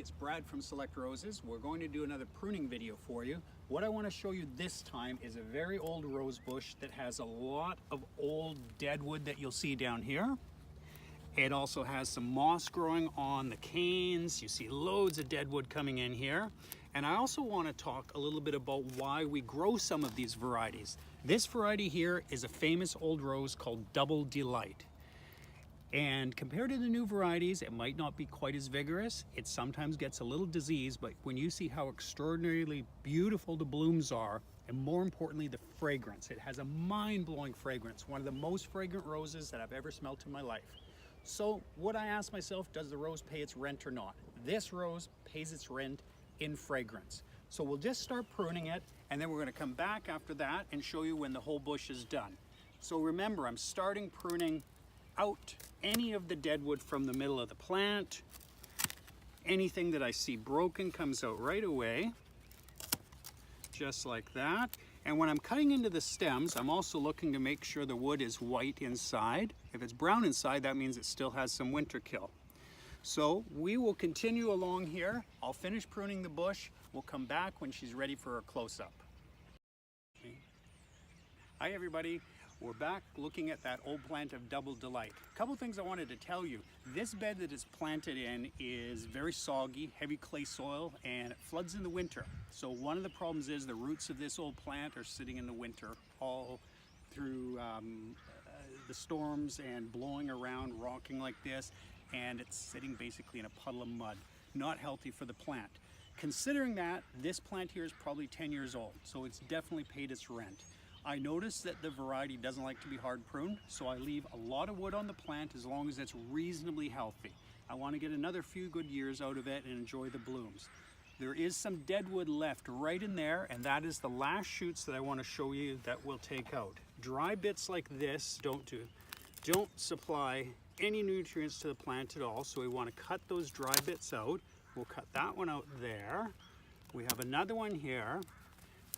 it's Brad from Select Roses. We're going to do another pruning video for you. What I want to show you this time is a very old rose bush that has a lot of old deadwood that you'll see down here. It also has some moss growing on the canes. You see loads of deadwood coming in here. And I also want to talk a little bit about why we grow some of these varieties. This variety here is a famous old rose called Double Delight. And compared to the new varieties, it might not be quite as vigorous. It sometimes gets a little disease, but when you see how extraordinarily beautiful the blooms are, and more importantly, the fragrance, it has a mind-blowing fragrance, one of the most fragrant roses that I've ever smelled in my life. So what I ask myself, does the rose pay its rent or not? This rose pays its rent in fragrance. So we'll just start pruning it, and then we're gonna come back after that and show you when the whole bush is done. So remember, I'm starting pruning out any of the deadwood from the middle of the plant. Anything that I see broken comes out right away, just like that. And when I'm cutting into the stems, I'm also looking to make sure the wood is white inside. If it's brown inside, that means it still has some winter kill. So we will continue along here. I'll finish pruning the bush. We'll come back when she's ready for a close-up. Okay. Hi everybody. We're back looking at that old plant of Double Delight. A couple things I wanted to tell you. This bed that it's planted in is very soggy, heavy clay soil, and it floods in the winter. So one of the problems is the roots of this old plant are sitting in the winter all through the storms and blowing around, rocking like this, and it's sitting basically in a puddle of mud. Not healthy for the plant. Considering that, this plant here is probably 10 years old, so it's definitely paid its rent. I noticed that the variety doesn't like to be hard pruned, so I leave a lot of wood on the plant as long as it's reasonably healthy. I want to get another few good years out of it and enjoy the blooms. There is some deadwood left right in there, and that is the last shoots that I want to show you that we'll take out. Dry bits like this don't supply any nutrients to the plant at all, so we want to cut those dry bits out. We'll cut that one out there. We have another one here.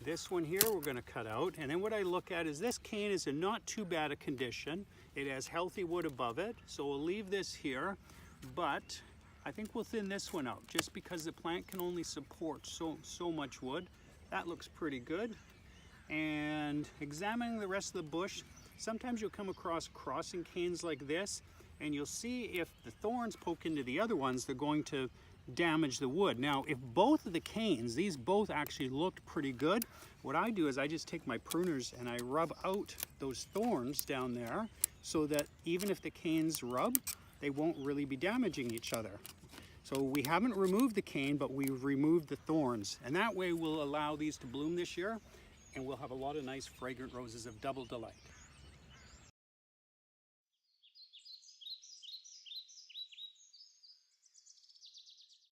This one here we're going to cut out, and then what I look at is this cane is in not too bad a condition. It has healthy wood above it, so we'll leave this here, but I think we'll thin this one out just because the plant can only support so much wood. That looks pretty good. And examining the rest of the bush, sometimes you'll come across crossing canes like this, and you'll see if the thorns poke into the other ones, they're going to damage the wood. Now, if both of the canes, these both actually looked pretty good, what I do is I just take my pruners and I rub out those thorns down there so that even if the canes rub, they won't really be damaging each other. So we haven't removed the cane, but we've removed the thorns, and that way we'll allow these to bloom this year, and we'll have a lot of nice fragrant roses of Double Delight.